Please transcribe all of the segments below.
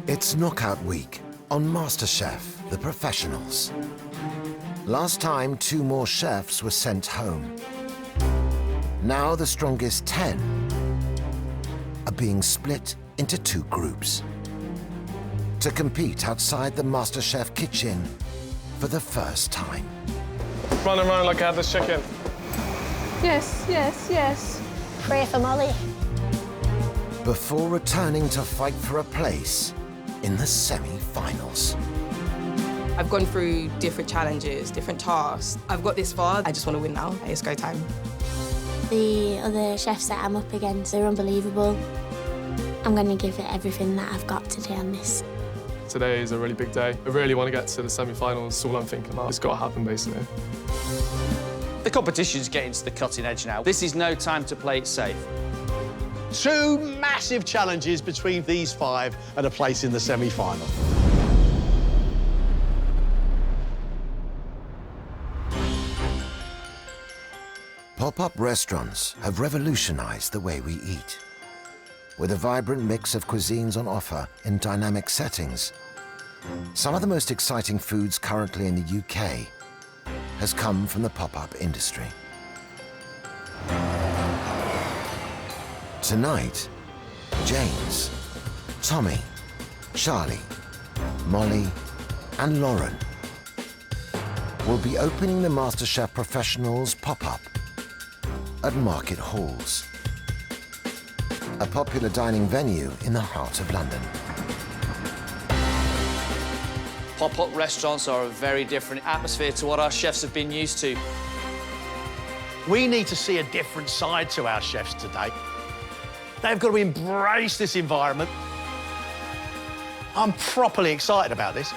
It's knockout week on MasterChef, the professionals. Last time, 2 more chefs were sent home. Now the strongest 10 are being split into 2 groups to compete outside the MasterChef kitchen for the first time. Running around like a headless chicken. Yes, yes, yes. Pray for Molly. Before returning to fight for a place in the semi-finals. I've gone through different challenges, different tasks. I've got this far. I just want to win now. It's go time. The other chefs that I'm up against, they're unbelievable. I'm going to give it everything that I've got today on this. Today is a really big day. I really want to get to the semi-finals. It's all I'm thinking about. It's got to happen, basically. The competition's getting to the cutting edge now. This is no time to play it safe. 2 massive challenges between these 5 and a place in the semi-final. Pop-up restaurants have revolutionized the way we eat. With a vibrant mix of cuisines on offer in dynamic settings, some of the most exciting foods currently in the UK has come from the pop-up industry. Tonight, James, Tommy, Charlie, Molly, and Lauren will be opening the MasterChef Professionals pop-up at Market Halls, a popular dining venue in the heart of London. Pop-up restaurants are a very different atmosphere to what our chefs have been used to. We need to see a different side to our chefs today. They've got to embrace this environment. I'm properly excited about this.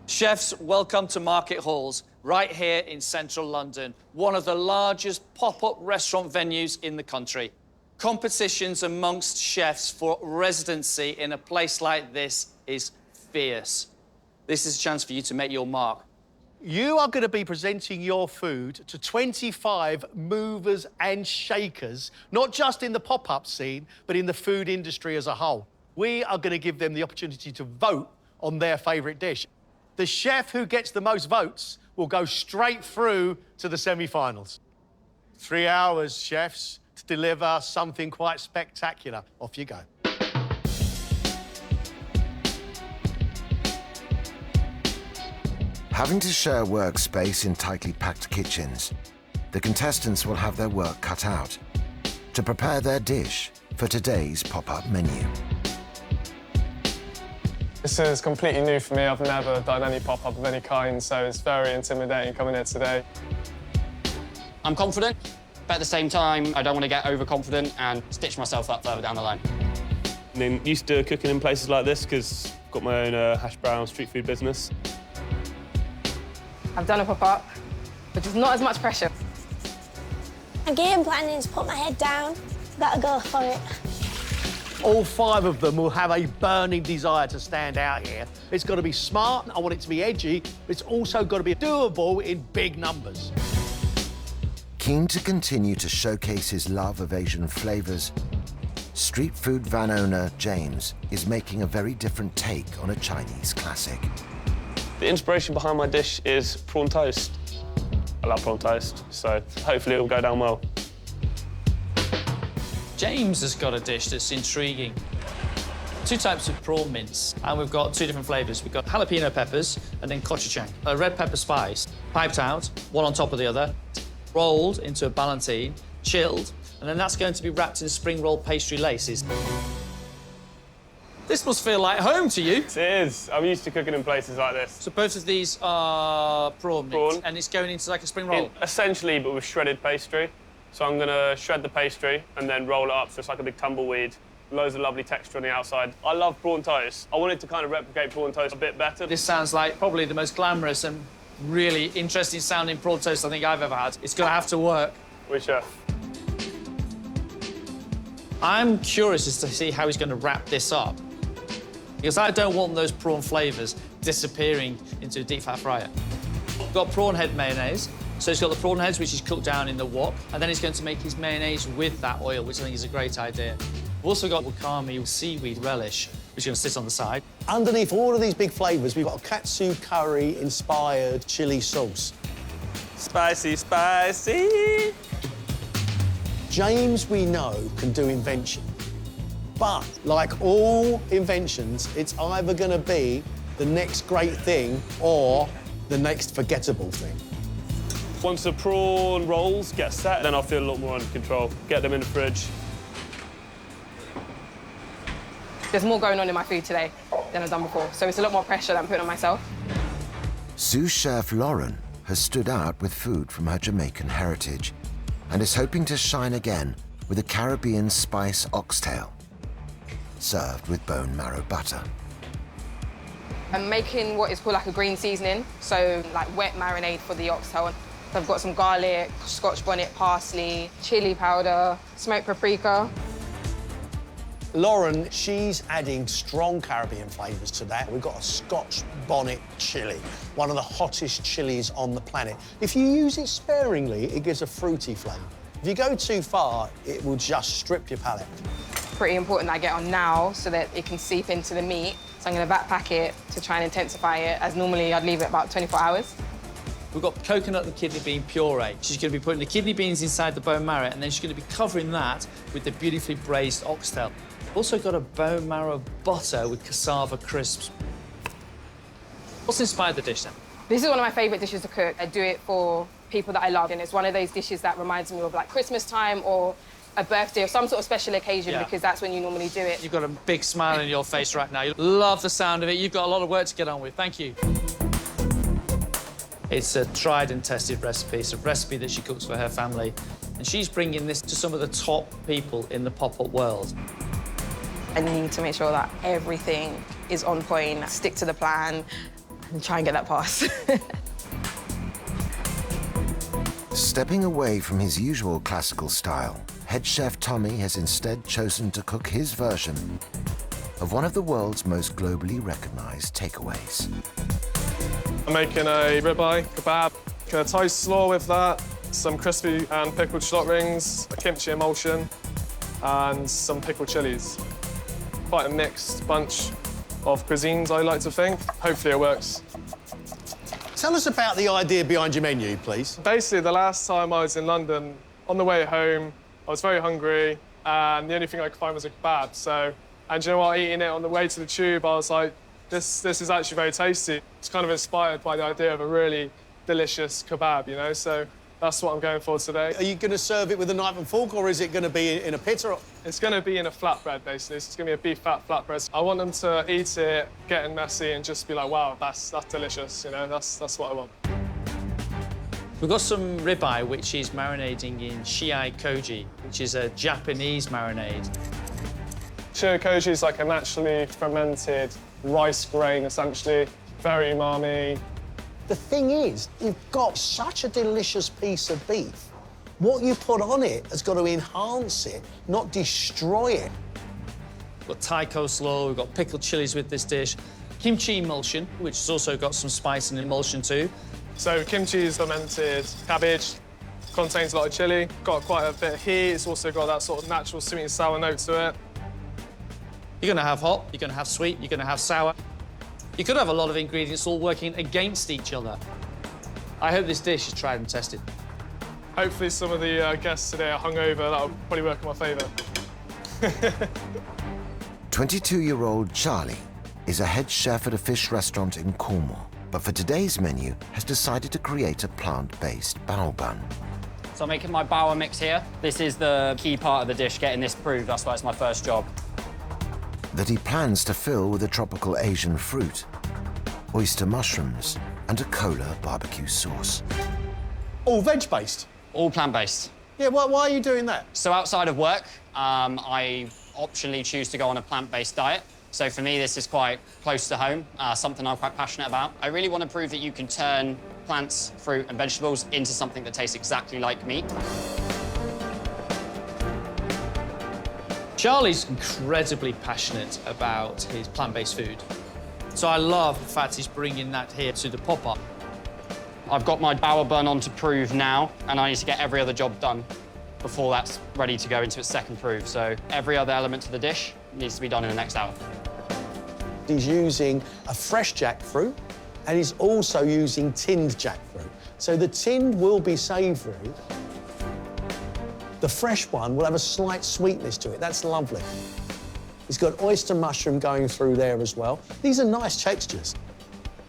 Chefs, welcome to Market Halls, right here in central London, one of the largest pop-up restaurant venues in the country. Competitions amongst chefs for residency in a place like this is fierce. This is a chance for you to make your mark. You are going to be presenting your food to 25 movers and shakers, not just in the pop-up scene, but in the food industry as a whole. We are going to give them the opportunity to vote on their favourite dish. The chef who gets the most votes will go straight through to the semi-finals. 3 hours, chefs, to deliver something quite spectacular. Off you go. Having to share workspace in tightly packed kitchens, the contestants will have their work cut out to prepare their dish for today's pop-up menu. This is completely new for me. I've never done any pop-up of any kind, so it's very intimidating coming here today. I'm confident, but at the same time, I don't want to get overconfident and stitch myself up further down the line. I'm used to cooking in places like this because I've got my own hash brown street food business. I've done a pop-up, but there's not as much pressure. My game plan is put my head down. Gotta go for it. All 5 of them will have a burning desire to stand out here. It's got to be smart, I want it to be edgy, but it's also got to be doable in big numbers. Keen to continue to showcase his love of Asian flavors, street food van owner James is making a very different take on a Chinese classic. The inspiration behind my dish is prawn toast. I love prawn toast, so hopefully it will go down well. James has got a dish that's intriguing. 2 types of prawn mince, and we've got 2 different flavours. We've got jalapeno peppers and then gochujang, a red pepper spice, piped out, one on top of the other, rolled into a ballantine, chilled, and then that's going to be wrapped in spring roll pastry laces. This must feel like home to you. It is. I'm used to cooking in places like this. So both of these are prawn mince, and it's going into like a spring roll? Essentially, but with shredded pastry. So I'm going to shred the pastry and then roll it up so it's like a big tumbleweed. Loads of lovely texture on the outside. I love prawn toast. I wanted to kind of replicate prawn toast a bit better. This sounds like probably the most glamorous and really interesting sounding prawn toast I think I've ever had. It's going to have to work. With chef. I'm curious as to see how he's going to wrap this up, because I don't want those prawn flavours disappearing into a deep fat fryer. We've got prawn head mayonnaise, So he's got the prawn heads, which he's cooked down in the wok, and then he's going to make his mayonnaise with that oil, which I think is a great idea. We've also got wakame seaweed relish, which is going to sit on the side. Underneath all of these big flavours, we've got a katsu curry-inspired chilli sauce. Spicy, spicy. James, we know, can do invention. But, like all inventions, it's either going to be the next great thing or the next forgettable thing. Once the prawn rolls get set, then I'll feel a lot more under control. Get them in the fridge. There's more going on in my food today than I've done before, so it's a lot more pressure that I'm putting on myself. Sous chef Lauren has stood out with food from her Jamaican heritage and is hoping to shine again with a Caribbean spice oxtail, served with bone marrow butter. I'm making what is called like a green seasoning, so like wet marinade for the oxtail. So I've got some garlic, scotch bonnet, parsley, chili powder, smoked paprika. Lauren, she's adding strong Caribbean flavours to that. We've got a Scotch bonnet chilli, one of the hottest chilies on the planet. If you use it sparingly, it gives a fruity flavour. If you go too far, it will just strip your palate. Pretty important that I get on now so that it can seep into the meat. So I'm going to backpack it to try and intensify it, as normally I'd leave it about 24 hours. We've got coconut and kidney bean puree. She's going to be putting the kidney beans inside the bone marrow, and then she's going to be covering that with the beautifully braised oxtail. Also got a bone marrow butter with cassava crisps. What's inspired the dish then? This is one of my favourite dishes to cook. I do it for people that I love, and it's one of those dishes that reminds me of like Christmas time or a birthday or some sort of special occasion, because that's when you normally do it. You've got a big smile on your face right now. You love the sound of it. You've got a lot of work to get on with. Thank you. It's a tried and tested recipe. It's a recipe that she cooks for her family, and she's bringing this to some of the top people in the pop-up world. I need to make sure that everything is on point, stick to the plan, and try and get that pass. Stepping away from his usual classical style, head chef Tommy has instead chosen to cook his version of one of the world's most globally recognized takeaways. I'm making a ribeye kebab, a Thai slaw with that, some crispy and pickled shallot rings, a kimchi emulsion, and some pickled chilies. Quite a mixed bunch of cuisines, I like to think. Hopefully it works. Tell us about the idea behind your menu, please. Basically, the last time I was in London, on the way home, I was very hungry, and the only thing I could find was a kebab. So, and you know what, eating it on the way to the tube, I was like, this is actually very tasty. It's kind of inspired by the idea of a really delicious kebab, you know? So that's what I'm going for today. Are you going to serve it with a knife and fork, or is it going to be in a pita? It's going to be in a flatbread, basically. It's going to be a beef fat flatbread. I want them to eat it, getting messy, and just be like, wow, that's delicious, you know? That's what I want. We've got some ribeye, which is marinating in shiai koji, which is a Japanese marinade. Shiai koji is like a naturally fermented rice grain, essentially. Very umami. The thing is, you've got such a delicious piece of beef. What you put on it has got to enhance it, not destroy it. We've got Thai coleslaw, we've got pickled chilies with this dish, kimchi emulsion, which has also got some spice and emulsion too. So kimchi is fermented cabbage, contains a lot of chili, got quite a bit of heat. It's also got that sort of natural sweet and sour note to it. You're going to have hot, you're going to have sweet, you're going to have sour. You could have a lot of ingredients all working against each other. I hope this dish is tried and tested. Hopefully some of the guests today are hungover. That'll probably work in my favour. 22-year-old Charlie is a head chef at a fish restaurant in Cornwall, but for today's menu has decided to create a plant-based bao bun. So I'm making my bao mix here. This is the key part of the dish, getting this proved. That's why it's my first job. That he plans to fill with a tropical Asian fruit, oyster mushrooms, and a cola barbecue sauce. All veg-based? All plant-based. Yeah, why are you doing that? So outside of work, I optionally choose to go on a plant-based diet. So for me, this is quite close to home, something I'm quite passionate about. I really want to prove that you can turn plants, fruit, and vegetables into something that tastes exactly like meat. Charlie's incredibly passionate about his plant-based food. So I love the fact he's bringing that here to the pop-up. I've got my bower bun on to prove now, and I need to get every other job done before that's ready to go into its second prove. So every other element to the dish needs to be done in the next hour. He's using a fresh jackfruit, and he's also using tinned jackfruit. So the tinned will be savoury. The fresh one will have a slight sweetness to it. That's lovely. He's got oyster mushroom going through there as well. These are nice textures.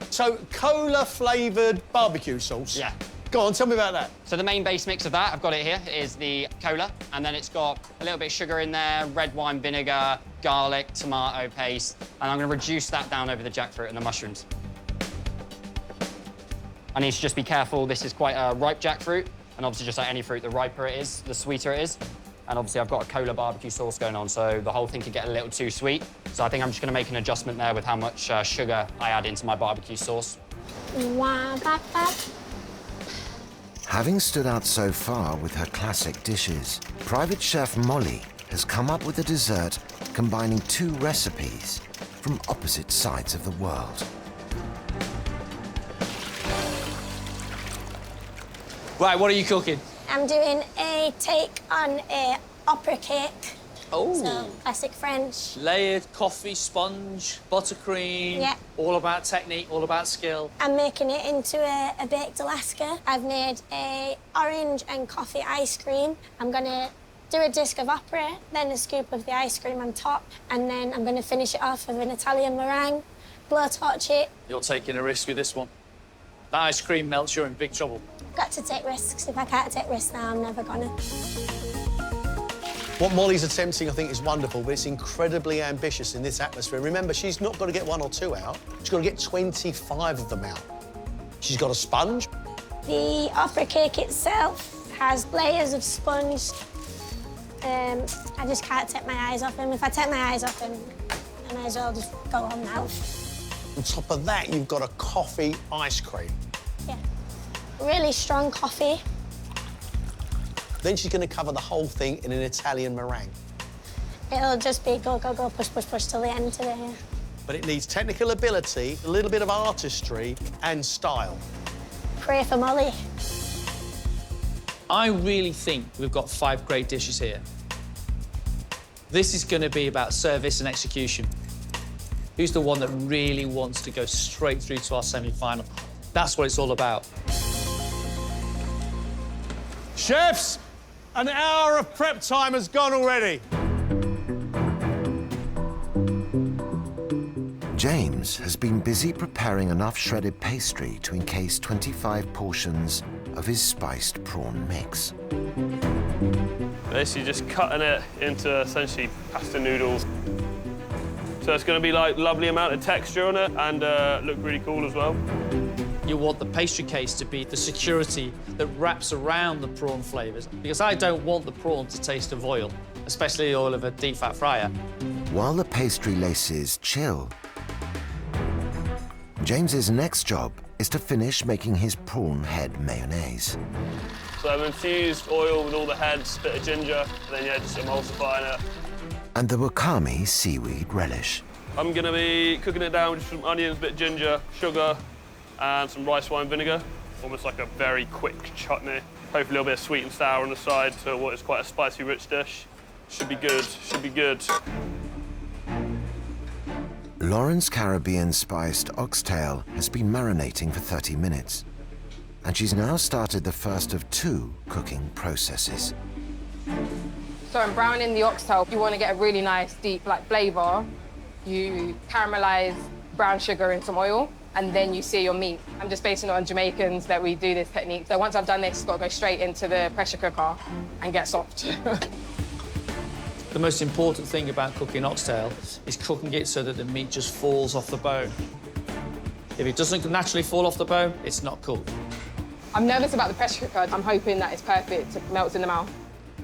So, cola-flavoured barbecue sauce? Yeah. Go on, tell me about that. So the main base mix of that, I've got it here, is the cola, and then it's got a little bit of sugar in there, red wine vinegar, garlic, tomato paste, and I'm going to reduce that down over the jackfruit and the mushrooms. I need to just be careful. This is quite a ripe jackfruit, and obviously just like any fruit, the riper it is, the sweeter it is. And obviously I've got a cola barbecue sauce going on, so the whole thing could get a little too sweet. So I think I'm just going to make an adjustment there with how much sugar I add into my barbecue sauce. Having stood out so far with her classic dishes, private chef Molly has come up with a dessert combining two recipes from opposite sides of the world. Right, what are you cooking? I'm doing a take on a opera cake. Oh. So, classic French. Layered coffee sponge, buttercream. Yeah. All about technique, all about skill. I'm making it into a baked Alaska. I've made a orange and coffee ice cream. I'm gonna do a disc of opera, then a scoop of the ice cream on top, and then I'm gonna finish it off with an Italian meringue, blowtorch it. You're taking a risk with this one. That ice cream melts, you're in big trouble. Got to take risks. If I can't take risks now, I'm never gonna. What Molly's attempting, I think, is wonderful, but it's incredibly ambitious in this atmosphere. Remember, she's not got to get 1 or 2 out. She's got to get 25 of them out. She's got a sponge. The opera cake itself has layers of sponge. I just can't take my eyes off him. If I take my eyes off him, I may as well just go on now. On top of that, you've got a coffee ice cream. Yeah. Really strong coffee. Then she's going to cover the whole thing in an Italian meringue. It'll just be go, go, go, push, push, push till the end today. But it needs technical ability, a little bit of artistry, and style. Pray for Molly. I really think we've got 5 great dishes here. This is going to be about service and execution. Who's the one that really wants to go straight through to our semi-final? That's what it's all about. Chefs, an hour of prep time has gone already. James has been busy preparing enough shredded pastry to encase 25 portions of his spiced prawn mix. Basically just cutting it into essentially pasta noodles. So it's going to be like lovely amount of texture on it and look really cool as well. You want the pastry case to be the security that wraps around the prawn flavours, because I don't want the prawn to taste of oil, especially the oil of a deep fat fryer. While the pastry laces chill, James's next job is to finish making his prawn head mayonnaise. So I've infused oil with all the heads, bit of ginger, and then yeah, just emulsifying it. And the wakame seaweed relish. I'm going to be cooking it down with some onions, bit of ginger, sugar, and some rice wine vinegar. Almost like a very quick chutney. Hopefully a little bit of sweet and sour on the side to what is quite a spicy, rich dish. Should be good, should be good. Lauren's Caribbean spiced oxtail has been marinating for 30 minutes. And she's now started the first of 2 cooking processes. So I'm browning the oxtail. You want to get a really nice, deep, flavour. You caramelise brown sugar in some oil, and then you sear your meat. I'm just basing it on Jamaicans that we do this technique. So once I've done this, it's got to go straight into the pressure cooker and get soft. The most important thing about cooking oxtail is cooking it so that the meat just falls off the bone. If it doesn't naturally fall off the bone, it's not cooked. I'm nervous about the pressure cooker. I'm hoping that it's perfect, it melts in the mouth.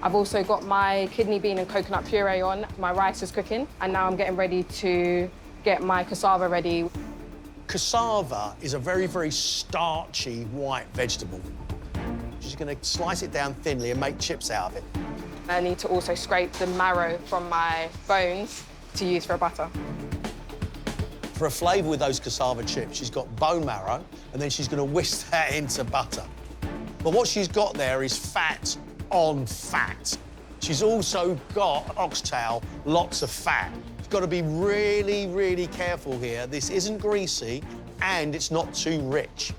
I've also got my kidney bean and coconut puree on. My rice is cooking, and now I'm getting ready to get my cassava ready. Cassava is a very, very starchy white vegetable. She's going to slice it down thinly and make chips out of it. I need to also scrape the marrow from my bones to use for a butter. for a flavour with those cassava chips, she's got bone marrow, and then she's going to whisk that into butter. But what she's got there is fat on fat. She's also got oxtail, lots of fat. You've got to be really, really careful here. This isn't greasy, and it's not too rich.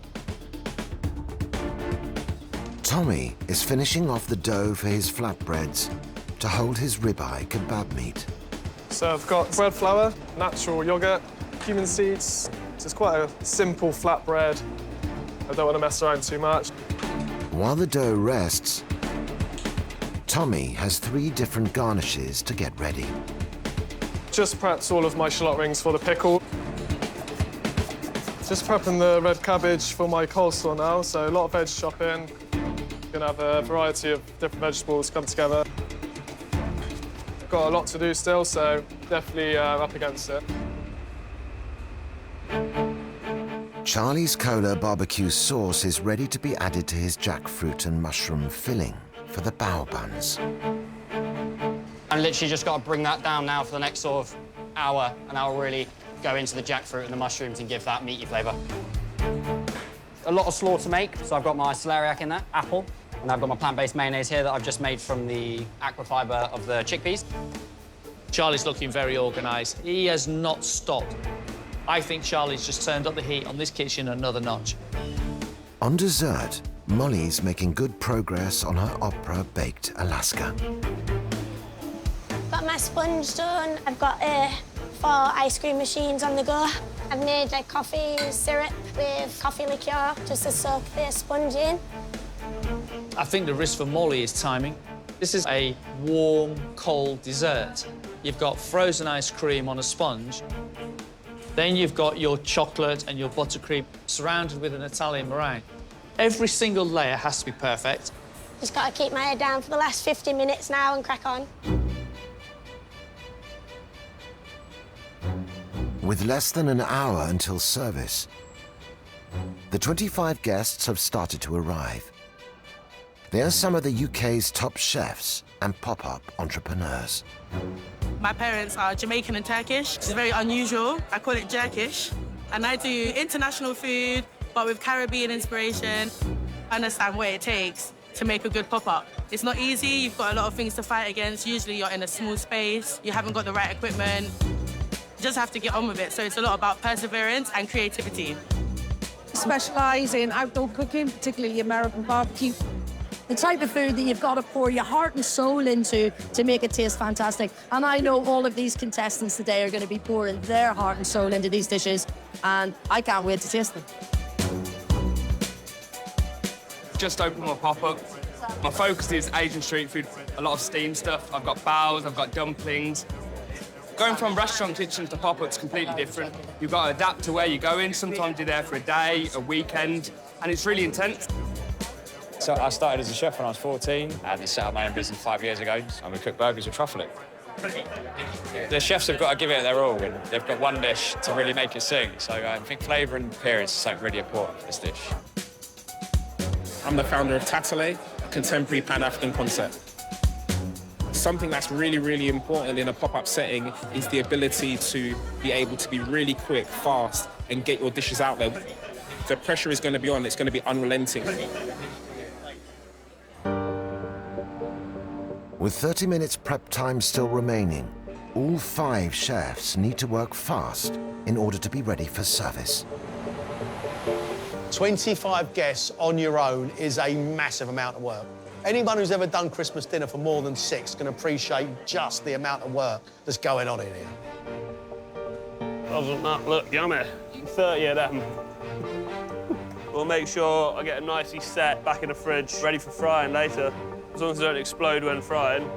Tommy is finishing off the dough for his flatbreads to hold his ribeye kebab meat. So I've got bread flour, natural yogurt, cumin seeds. So it's quite a simple flatbread. I don't want to mess around too much. While the dough rests, Tommy has 3 different garnishes to get ready. Just prepped all of my shallot rings for the pickle. Just prepping the red cabbage for my coleslaw now, so a lot of veg chopping. Gonna have a variety of different vegetables come together. Got a lot to do still, so definitely up against it. Charlie's Cola barbecue sauce is ready to be added to his jackfruit and mushroom filling for the bao buns. And literally just got to bring that down now for the next sort of hour, and I'll really go into the jackfruit and the mushrooms and give that meaty flavour. A lot of slaw to make, so I've got my celeriac in there, apple, and I've got my plant-based mayonnaise here that I've just made from the aquafibre of the chickpeas. Charlie's looking very organised. He has not stopped. I think Charlie's just turned up the heat on this kitchen another notch. On dessert, Molly's making good progress on her opera-baked Alaska. Got my sponge done. I've got 4 ice cream machines on the go. I've made a coffee syrup with coffee liqueur just to soak the sponge in. I think the risk for Molly is timing. This is a warm, cold dessert. You've got frozen ice cream on a sponge. Then you've got your chocolate and your buttercream surrounded with an Italian meringue. Every single layer has to be perfect. Just got to keep my head down for the last 50 minutes now and crack on. With less than an hour until service, the 25 guests have started to arrive. They are some of the UK's top chefs and pop-up entrepreneurs. My parents are Jamaican and Turkish. It's very unusual. I call it jerkish. And I do international food, but with Caribbean inspiration. I understand what it takes to make a good pop-up. It's not easy. You've got a lot of things to fight against. Usually you're in a small space. You haven't got the right equipment. You just have to get on with it. So it's a lot about perseverance and creativity. Specialise in outdoor cooking, particularly American barbecue. The type of food that you've got to pour your heart and soul into to make it taste fantastic. And I know all of these contestants today are going to be pouring their heart and soul into these dishes, and I can't wait to taste them. Just opened my pop-up. My focus is Asian street food, a lot of steamed stuff. I've got baos, I've got dumplings. Going from restaurant kitchen to pop-up's completely different. You've got to adapt to where you're going. Sometimes you're there for a day, a weekend, and it's really intense. So I started as a chef when I was 14 and set up my own business 5 years ago. And we cook burgers with truffle. The chefs have got to give it their all, and they've got one dish to really make it sing. So I think flavour and appearance is something really important for this dish. I'm the founder of Tatale, a contemporary Pan-African concept. Something that's really, really important in a pop-up setting is the ability to be able to be really quick, fast, and get your dishes out there. The pressure is going to be on, it's going to be unrelenting. With 30 minutes prep time still remaining, all 5 chefs need to work fast in order to be ready for service. 25 guests on your own is a massive amount of work. Anyone who's ever done Christmas dinner for more than 6 can appreciate just the amount of work that's going on in here. Doesn't that look yummy? 30 of them. We'll make sure I get it nicely set back in the fridge, ready for frying later. As long as they don't explode when frying,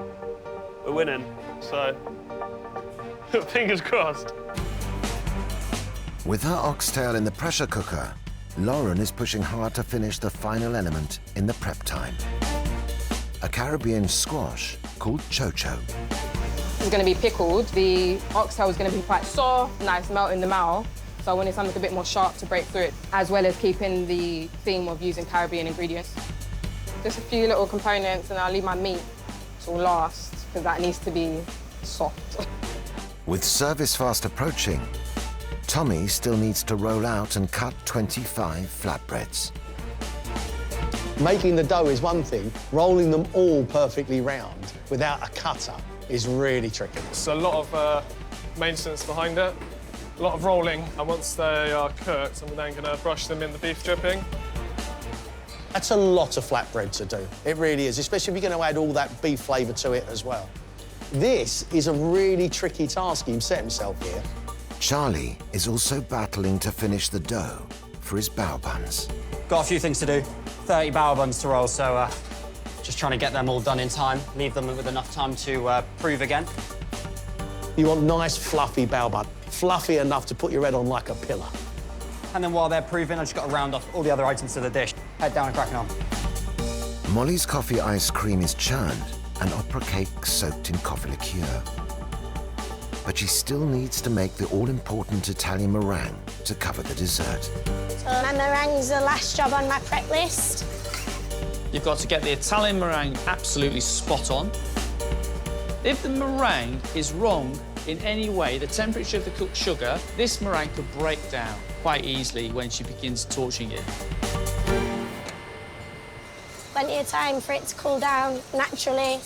we're winning. So, fingers crossed. With her oxtail in the pressure cooker, Lauren is pushing hard to finish the final element in the prep time. A Caribbean squash called chocho. It's going to be pickled. The oxtail is going to be quite soft, nice melt in the mouth. So I wanted something a bit more sharp to break through it, as well as keeping the theme of using Caribbean ingredients. Just a few little components, and I'll leave my meat till last, because that needs to be soft. With service fast approaching, Tommy still needs to roll out and cut 25 flatbreads. Making the dough is one thing, rolling them all perfectly round without a cutter is really tricky. It's a lot of maintenance behind it, a lot of rolling, and once they are cooked, I'm then going to brush them in the beef dripping. That's a lot of flatbread to do. It really is, especially if you're going to add all that beef flavour to it as well. This is a really tricky task he's set himself here. Charlie is also battling to finish the dough for his bao buns. Got a few things to do. 30 bao buns to roll, so just trying to get them all done in time, leave them with enough time to prove again. You want nice, fluffy bao bun. Fluffy enough to put your head on like a pillar. And then while they're proving, I just got to round off all the other items to the dish. Head down and cracking on. Molly's coffee ice cream is churned and opera cake soaked in coffee liqueur. But she still needs to make the all-important Italian meringue to cover the dessert. So my meringue's the last job on my prep list. You've got to get the Italian meringue absolutely spot on. If the meringue is wrong in any way, the temperature of the cooked sugar, this meringue could break down quite easily when she begins torching it. Plenty of time for it to cool down naturally.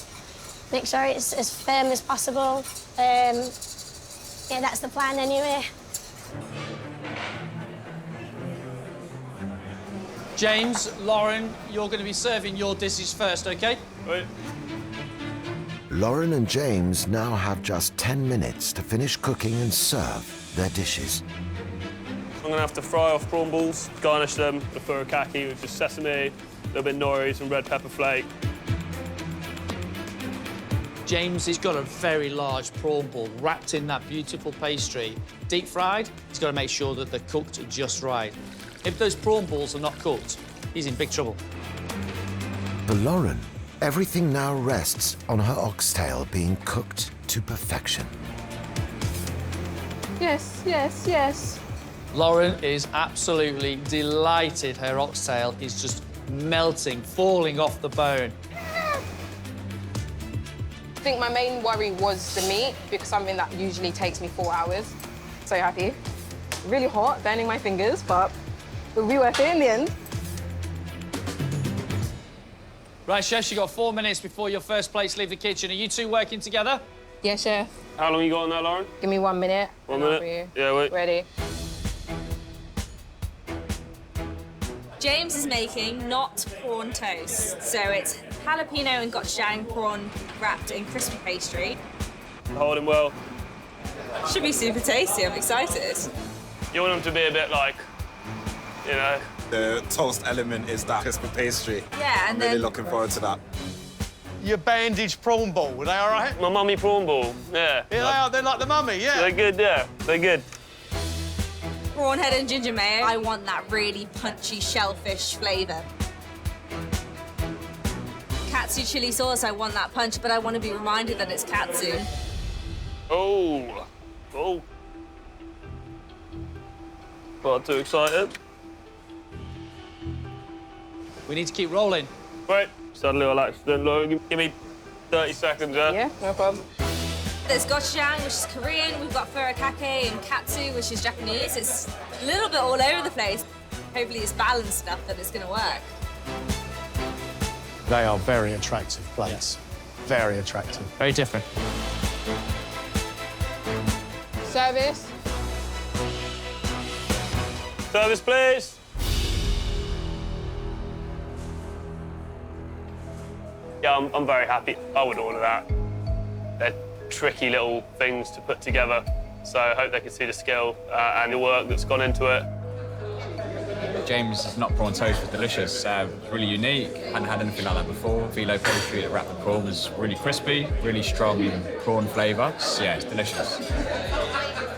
Make sure it's as firm as possible. Yeah, that's the plan anyway. James, Lauren, you're going to be serving your dishes first, OK? Right. Lauren and James now have just 10 minutes to finish cooking and serve their dishes. I'm going to have to fry off prawn balls, garnish them with furikake, which is sesame, a little bit nori, some red pepper flake. James has got a very large prawn ball wrapped in that beautiful pastry. Deep fried, he's got to make sure that they're cooked just right. If those prawn balls are not cooked, he's in big trouble. For Lauren, everything now rests on her oxtail being cooked to perfection. Yes, yes, yes. Lauren is absolutely delighted her oxtail is just melting, falling off the bone. I think my main worry was the meat, because something that usually takes me 4 hours. So happy. Really hot, burning my fingers, but it'll be worth it in the end. Right, chefs, you've got 4 minutes before your first plates leave the kitchen. Are you two working together? Yeah, chef. How long you got on that, Lauren? Give me 1 minute. 1 minute? Yeah, wait. Ready. James is making not prawn toast. So it's jalapeno and gochujang prawn wrapped in crispy pastry. Hold him well. Should be super tasty, I'm excited. You want them to be a bit like, you know... The toast element is that crispy pastry. Yeah, and I'm really looking forward to that. Your bandaged prawn ball, are they all right? My mummy prawn ball, yeah. Yeah, they are. They're like the mummy, yeah. They're good, yeah. They're good. Prawn head and ginger mayo. I want that really punchy shellfish flavour. Katsu chili sauce, I want that punch, but I want to be reminded that it's katsu. Oh. Oh. Not too excited. We need to keep rolling. Right. Just had a little accident, Lauren. Give me 30 seconds, yeah? Yeah, no problem. There's gochujang, which is Korean. We've got furikake and katsu, which is Japanese. It's a little bit all over the place. Hopefully it's balanced enough that it's going to work. They are very attractive plates. Very attractive. Very different. Service. Service, please. Yeah, I'm very happy. I would order that. They're tricky little things to put together, so I hope they can see the skill and the work that's gone into it. James' not prawn toast was delicious, really unique. Hadn't had anything like that before. Phyllo pastry that wrapped the prawn was really crispy, really strong prawn flavour. Yeah, it's delicious.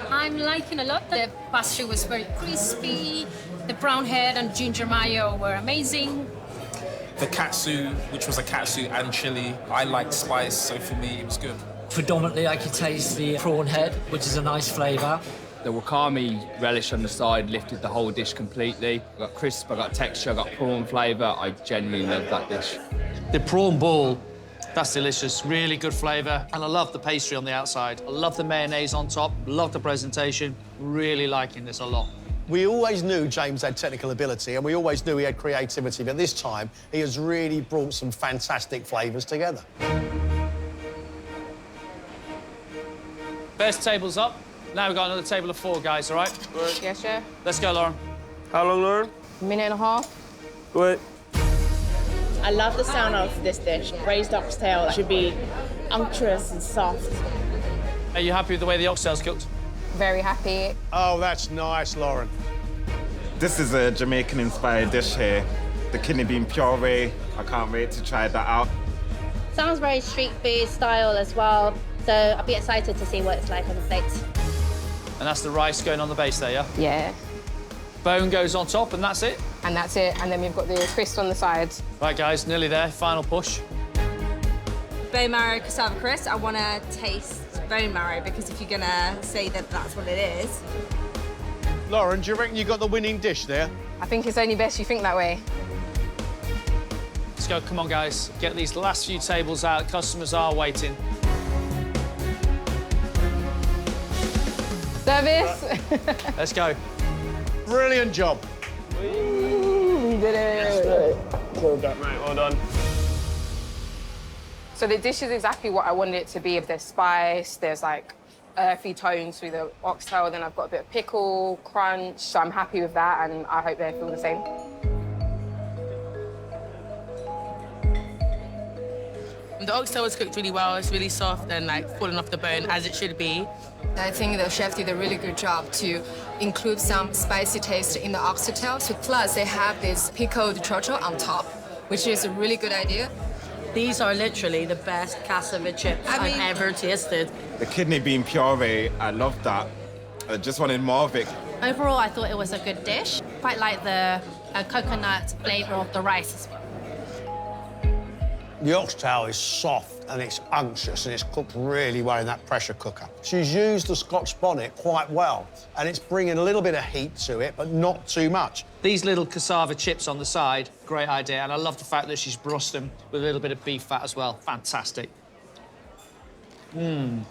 I'm liking a lot. The pastry was very crispy. The brown head and ginger mayo were amazing. The katsu, which was a katsu and chili, I liked spice, so for me it was good. Predominantly, I could taste the prawn head, which is a nice flavour. The wakame relish on the side lifted the whole dish completely. I got crisp, I got texture, I got prawn flavour. I genuinely love that dish. The prawn ball That's delicious, really good flavour. And I love the pastry on the outside. I love the mayonnaise on top, love the presentation. Really liking this a lot. We always knew James had technical ability and we always knew he had creativity, but this time he has really brought some fantastic flavours together. First table's up. Now we've got another table of 4, guys, all right? Yes, chef. Let's go, Lauren. How long, Lauren? Minute and a half. Wait. I love the sound of this dish. Braised oxtail should be unctuous and soft. Are you happy with the way the oxtail's cooked? Very happy. Oh, that's nice, Lauren. This is a Jamaican-inspired dish here. The kidney bean puree. I can't wait to try that out. Sounds very street food style as well, so I'll be excited to see what it's like on the plate. And that's the rice going on the base there, yeah? Yeah. Bone goes on top, and that's it? And that's it. And then we've got the crisp on the sides. Right, guys, nearly there. Final push. Bone marrow cassava crisp. I want to taste bone marrow because if you're going to say that that's what it is. Lauren, do you reckon you got the winning dish there? I think it's only best you think that way. Let's go. Come on, guys. Get these last few tables out. Customers are waiting. Service. Let's go. Brilliant job. We did it. Well done, mate. Well done. So the dish is exactly what I wanted it to be. If there's spice, there's like earthy tones through the oxtail, then I've got a bit of pickle, crunch. So I'm happy with that, and I hope they feel the same. The oxtail was cooked really well. It's really soft and like falling off the bone as it should be. I think the chef did a really good job to include some spicy taste in the oxtail. So plus they have this pickled chorcho on top, which is a really good idea. These are literally the best cassava chips I've ever tasted. The kidney bean puree, I love that. I just wanted more of it. Overall, I thought it was a good dish. Quite like the coconut flavour of the rice as well. The oxtail is soft and it's unctuous and it's cooked really well in that pressure cooker. She's used the Scotch bonnet quite well and it's bringing a little bit of heat to it, but not too much. These little cassava chips on the side, great idea. And I love the fact that she's brushed them with a little bit of beef fat as well. Fantastic. Mmm.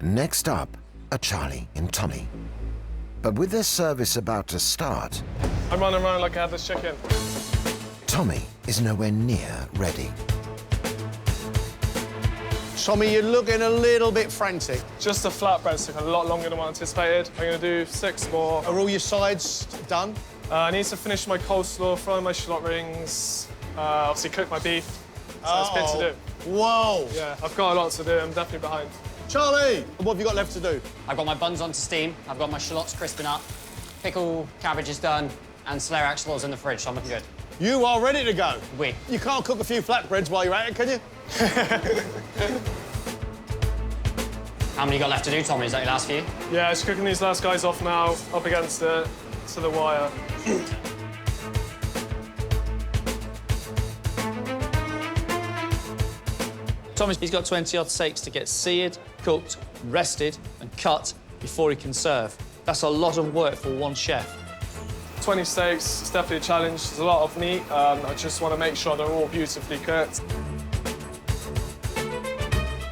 Next up are Charlie and Tommy. But with their service about to start, I'm running around like I had this chicken. Tommy is nowhere near ready. Tommy, you're looking a little bit frantic. Just the flatbreads took a lot longer than what I anticipated. I'm going to do 6 more. Are all your sides done? I need to finish my coleslaw, fry my shallot rings, obviously cook my beef. So there's a bit to do. Whoa! Yeah, I've got a lot to do. I'm definitely behind. Charlie, what have you got left to do? I've got my buns onto steam, I've got my shallots crisping up, pickle cabbage is done, and Slayer axolotls in the fridge, so I'm looking good. You are ready to go? Oui. You can't cook a few flatbreads while you're at it, can you? How many you got left to do, Tommy? Is that your last few? Yeah, just cooking these last guys off now, up against it, to the wire. Thomas, he's got 20-odd steaks to get seared, cooked, rested and cut before he can serve. That's a lot of work for one chef. 20 steaks, it's definitely a challenge. There's a lot of meat. I just want to make sure they're all beautifully cooked.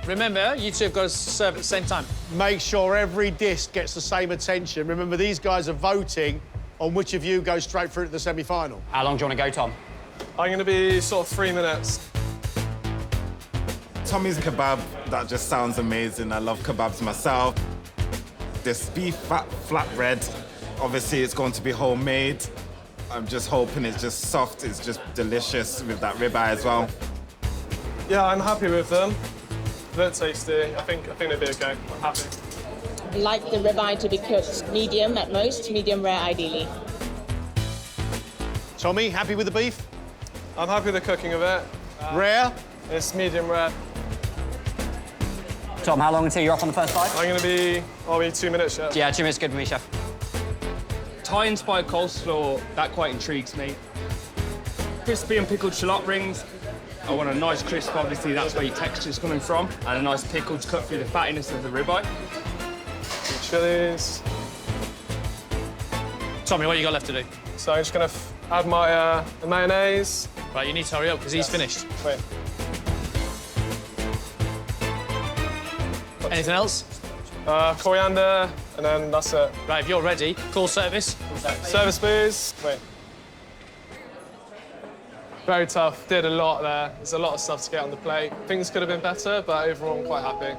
Remember, you two have got to serve at the same time. Make sure every dish gets the same attention. Remember, these guys are voting on which of you goes straight through to the semi-final. How long do you want to go, Tom? I'm going to be sort of 3 minutes. Tommy's kebab, that just sounds amazing. I love kebabs myself. This beef flatbread, obviously it's going to be homemade. I'm just hoping it's just soft, it's just delicious with that ribeye as well. Yeah, I'm happy with them. They're tasty. I think they'll be okay. I'm happy. I like the ribeye to be cooked medium at most, medium rare ideally. Tommy, happy with the beef? I'm happy with the cooking of it. Rare? It's medium rare. Tom, how long until you're off on the first bite? I'm going to be, I'll be 2 minutes, chef. Yeah, 2 minutes good for me, chef. Thai-inspired coleslaw, that quite intrigues me. Crispy and pickled shallot rings. I want a nice crisp, obviously, that's where your texture's coming from. And a nice pickle to cut through the fattiness of the ribeye. Some chilies. Tommy, what you got left to do? So I'm just going to add my the mayonnaise, Right, you need to hurry up because he's finished. Wait. Anything else? Coriander, and then that's it. Right, if you're ready, call service. Service, please. Wait. Very tough. Did a lot there. There's a lot of stuff to get on the plate. Things could have been better, but overall, I'm quite happy.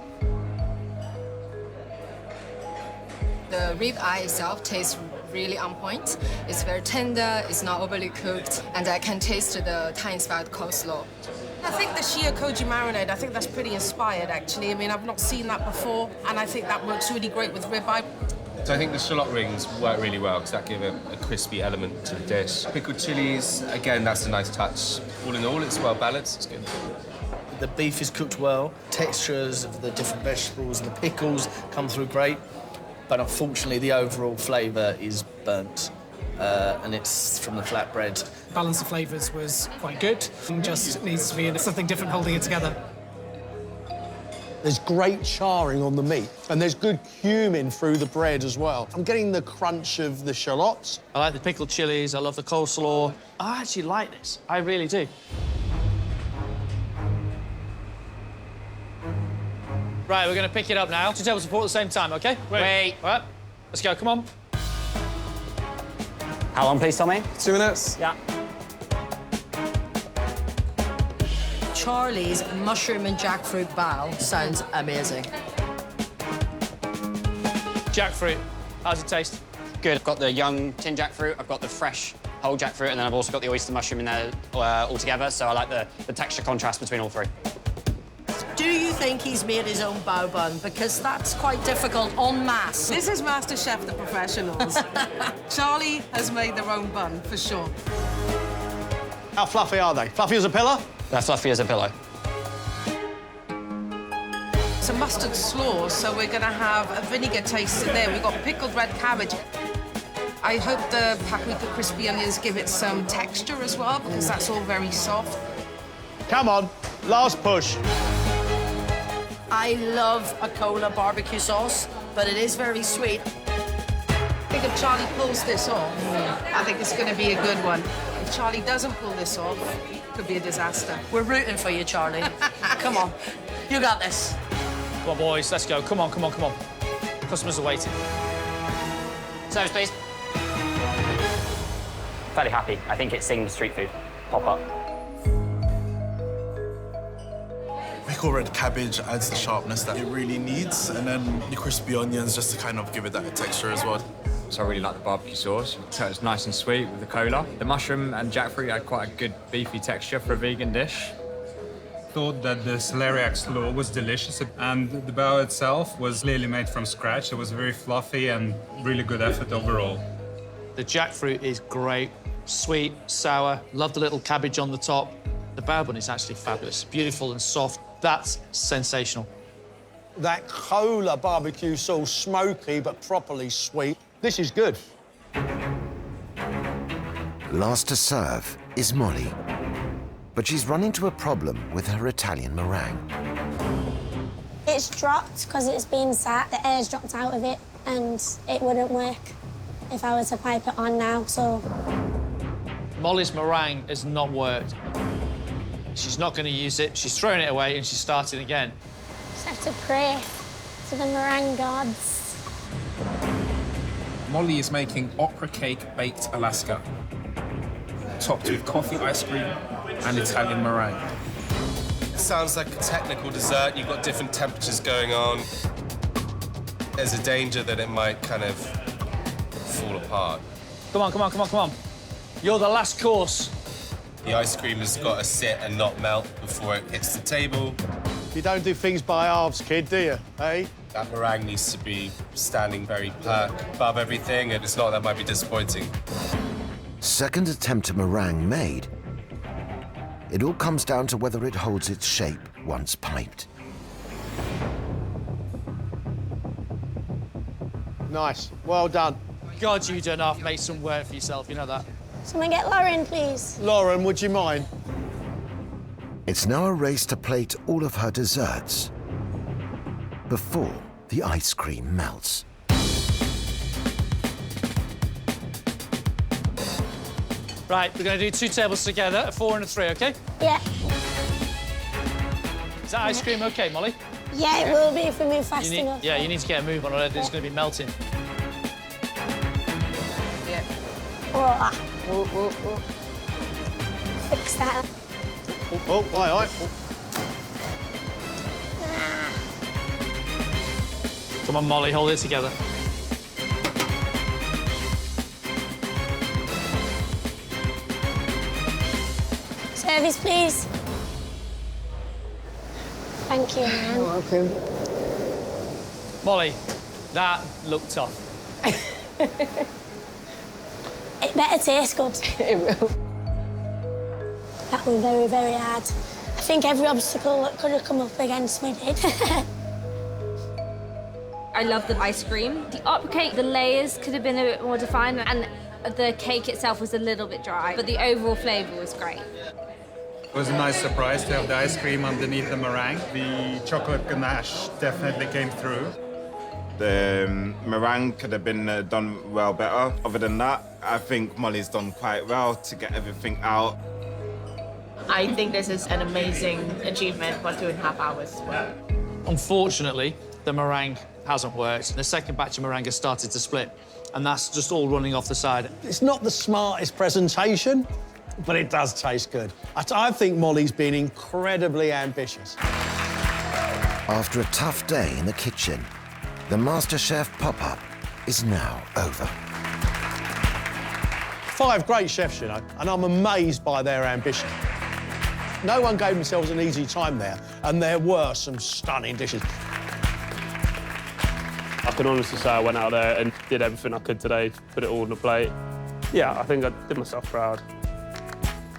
The rib eye itself tastes really on point. It's very tender, it's not overly cooked, and I can taste the Thai-inspired coleslaw. I think the shea koji marinade, I think that's pretty inspired, actually. I mean, I've not seen that before, and I think that works really great with ribeye. So I think the shallot rings work really well because that give a crispy element to the dish. Pickled chilies, again, that's a nice touch. All in all, it's well balanced, it's good. The beef is cooked well, textures of the different vegetables and the pickles come through great, but unfortunately the overall flavour is burnt. And it's from the flatbread. Balance of flavours was quite good. Just needs to be something different holding it together. There's great charring on the meat, and there's good cumin through the bread as well. I'm getting the crunch of the shallots. I like the pickled chilies, I love the coleslaw. I actually like this, I really do. Right, we're going to pick it up now. 2 tables of pork at the same time, OK? Wait. All right, let's go, come on. How long, please, Tommy? 2 minutes. Yeah. Charlie's mushroom and jackfruit bao sounds amazing. Jackfruit, how's it taste? Good. I've got the young tin jackfruit, I've got the fresh whole jackfruit, and then I've also got the oyster mushroom in there all together, so I like the texture contrast between all three. Do you think he's made his own bao bun? Because that's quite difficult en masse. This is MasterChef, the professionals. Charlie has made their own bun, for sure. How fluffy are they? Fluffy as a pillow? They're fluffy as a pillow. It's a mustard slaw, so we're going to have a vinegar taste in there. We've got pickled red cabbage. I hope the paprika crispy onions give it some texture as well, because that's all very soft. Come on, last push. I love a cola barbecue sauce, but it is very sweet. I think if Charlie pulls this off, I think it's going to be a good one. If Charlie doesn't pull this off, it could be a disaster. We're rooting for you, Charlie. Come on, you got this. Come on, boys, let's go. Come on, come on, come on. Customers are waiting. Service, please. Fairly happy. I think it's singing street food. Pop up. Pickled red cabbage adds the sharpness that it really needs, and then the crispy onions just to kind of give it that texture as well. So I really like the barbecue sauce. So it's nice and sweet with the cola. The mushroom and jackfruit had quite a good beefy texture for a vegan dish. Thought that the celeriac slaw was delicious, and the bao itself was clearly made from scratch. It was very fluffy and really good effort overall. The jackfruit is great, sweet, sour. Love the little cabbage on the top. The bao bun is actually fabulous, beautiful and soft. That's sensational. That cola barbecue sauce, smoky but properly sweet. This is good. Last to serve is Molly, but she's run into a problem with her Italian meringue. It's dropped because it's been sat, the air's dropped out of it, and it wouldn't work if I were to pipe it on now, so... Molly's meringue has not worked. She's not going to use it. She's throwing it away and she's starting again. Just have to pray to the meringue gods. Molly is making opera cake baked Alaska, topped with coffee ice cream and Italian meringue. It sounds like a technical dessert. You've got different temperatures going on. There's a danger that it might kind of fall apart. Come on, come on, come on, come on. You're the last course. The ice cream has got to sit and not melt before it hits the table. You don't do things by halves, kid, do you, eh? That meringue needs to be standing very perk above everything, and it's not, that might be disappointing. Second attempt at meringue made. It all comes down to whether it holds its shape once piped. Nice, well done. God, you done half made some work for yourself, you know that. Someone get Lauren, please. Lauren, would you mind? It's now a race to plate all of her desserts before the ice cream melts. Right, we're going to do 2 tables together, a 4 and a 3, OK? Yeah. Is that ice cream OK, Molly? Yeah, it will be if we move fast enough. Yeah, you need to get a move on it. It's going to be melting. Yeah. Oh. Fix that. Oh, aye. Come on, Molly, hold it together. Service, please. Thank you, man. You're welcome. Molly, that looked tough. It better taste good. It will. That was very, very hard. I think every obstacle that could have come up against me did. I love the ice cream. The opera cake, the layers could have been a bit more defined, and the cake itself was a little bit dry, but the overall flavour was great. It was a nice surprise to have the ice cream underneath the meringue. The chocolate ganache definitely came through. The meringue could have been done well better. Other than that, I think Molly's done quite well to get everything out. I think this is an amazing achievement for 2.5 hours work. Unfortunately, the meringue hasn't worked. The second batch of meringue has started to split, and that's just all running off the side. It's not the smartest presentation, but it does taste good. I think Molly's been incredibly ambitious. After a tough day in the kitchen, the MasterChef pop-up is now over. 5 great chefs, you know, and I'm amazed by their ambition. No one gave themselves an easy time there, and there were some stunning dishes. I can honestly say I went out there and did everything I could today to put it all on the plate. Yeah, I think I did myself proud.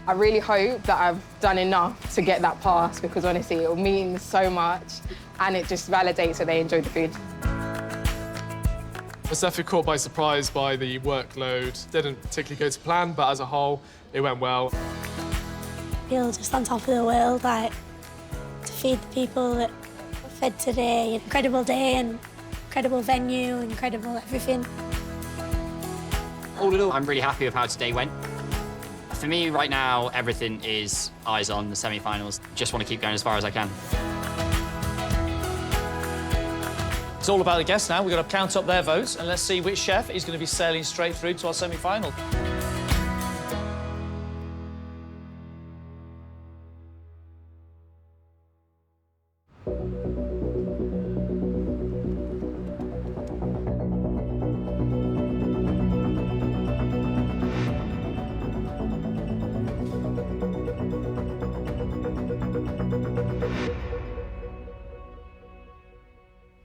I really hope that I've done enough to get that pass, because honestly, it means so much and it just validates that they enjoyed the food. I was definitely caught by surprise by the workload. Didn't particularly go to plan, but as a whole, it went well. I feel just on top of the world, like, to feed the people that were fed today. Incredible day and incredible venue, incredible everything. All in all, I'm really happy with how today went. For me, right now, everything is eyes on the semi-finals. Just want to keep going as far as I can. It's all about the guests now. We've got to count up their votes, and let's see which chef is going to be sailing straight through to our semi-final.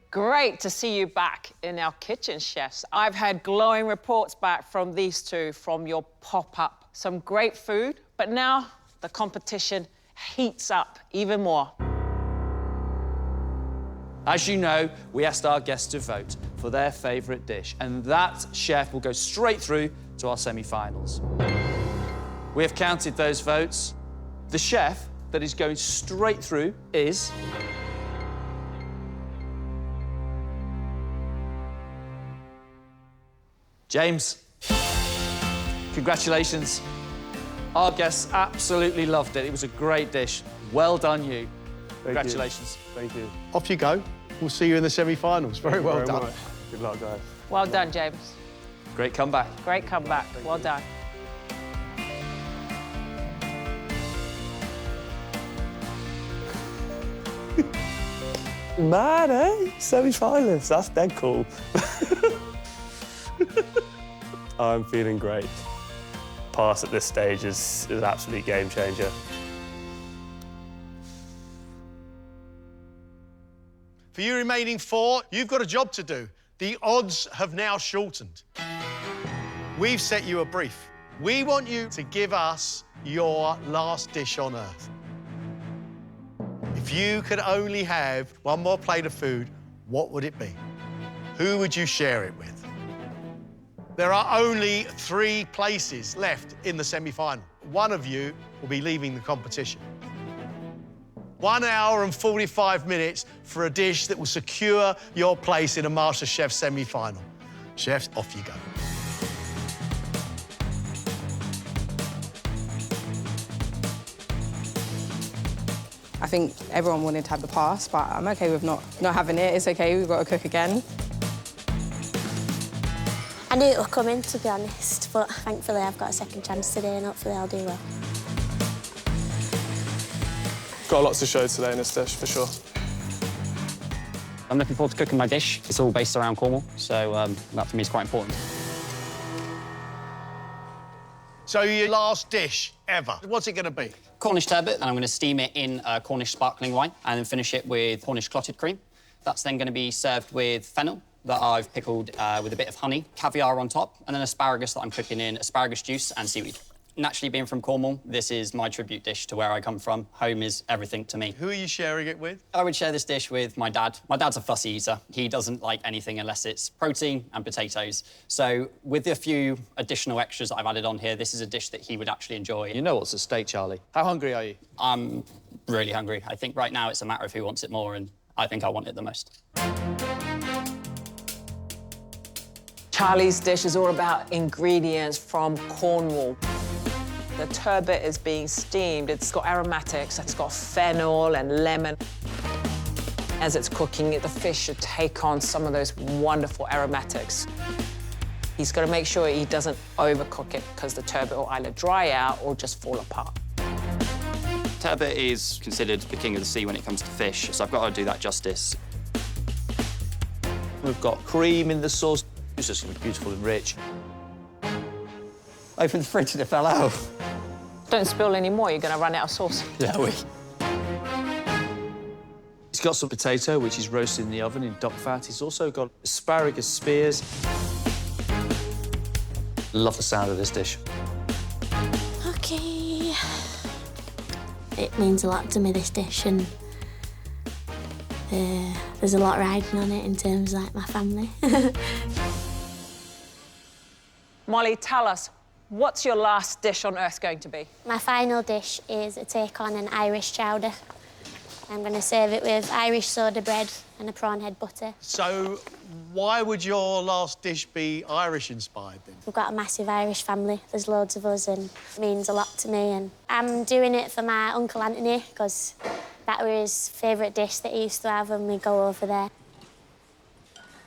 Great to see you back in our kitchen, chefs. I've had glowing reports back from these two from your pop-up. Some great food, but now the competition heats up even more. As you know, we asked our guests to vote for their favourite dish, and that chef will go straight through to our semi-finals. We have counted those votes. The chef that is going straight through is... James. Congratulations. Our guests absolutely loved it. It was a great dish. Well done, you. Congratulations. Thank you. Off you go. We'll see you in the semi-finals. Very well done. Much. Good luck, guys. Well done, James. Great comeback. Great comeback. Well done. Man, eh? Semi-finalists, that's dead cool. I'm feeling great. Pass at this stage is an absolute game changer. For you remaining 4, you've got a job to do. The odds have now shortened. We've set you a brief. We want you to give us your last dish on earth. If you could only have one more plate of food, what would it be? Who would you share it with? There are only 3 places left in the semi-final. One of you will be leaving the competition. 1 hour and 45 minutes for a dish that will secure your place in a MasterChef semi-final. Chefs, off you go. I think everyone wanted to have the pass, but I'm OK with not having it. It's OK, we've got to cook again. I knew it would come in, to be honest, but thankfully I've got a second chance today and hopefully I'll do well. Got lots to show today in this dish, for sure. I'm looking forward to cooking my dish. It's all based around Cornwall, so that for me is quite important. So your last dish ever, what's it going to be? Cornish turbot, and I'm going to steam it in Cornish sparkling wine and then finish it with Cornish clotted cream. That's then going to be served with fennel that I've pickled with a bit of honey, caviar on top, and then asparagus that I'm cooking in asparagus juice and seaweed. Naturally, being from Cornwall, this is my tribute dish to where I come from. Home is everything to me. Who are you sharing it with? I would share this dish with my dad. My dad's a fussy eater. He doesn't like anything unless it's protein and potatoes. So with a few additional extras that I've added on here, this is a dish that he would actually enjoy. You know what's at stake, Charlie. How hungry are you? I'm really hungry. I think right now it's a matter of who wants it more, and I think I want it the most. Charlie's dish is all about ingredients from Cornwall. The turbot is being steamed. It's got aromatics, it's got fennel and lemon. As it's cooking, the fish should take on some of those wonderful aromatics. He's got to make sure he doesn't overcook it because the turbot will either dry out or just fall apart. Turbot is considered the king of the sea when it comes to fish, so I've got to do that justice. We've got cream in the sauce. It's just going to be beautiful and rich. Open the fridge and it fell out. Don't spill any more, you're going to run out of sauce. Yeah, He's got some potato, which is roasted in the oven in duck fat. He's also got asparagus spears. Love the sound of this dish. OK. It means a lot to me, this dish, and there's a lot riding on it in terms of, like, my family. Molly, tell us, what's your last dish on earth going to be? My final dish is a take on an Irish chowder. I'm going to serve it with Irish soda bread and a prawn head butter. So why would your last dish be Irish-inspired, then? We've got a massive Irish family. There's loads of us, and it means a lot to me. And I'm doing it for my Uncle Anthony, because that was his favourite dish that he used to have when we go over there.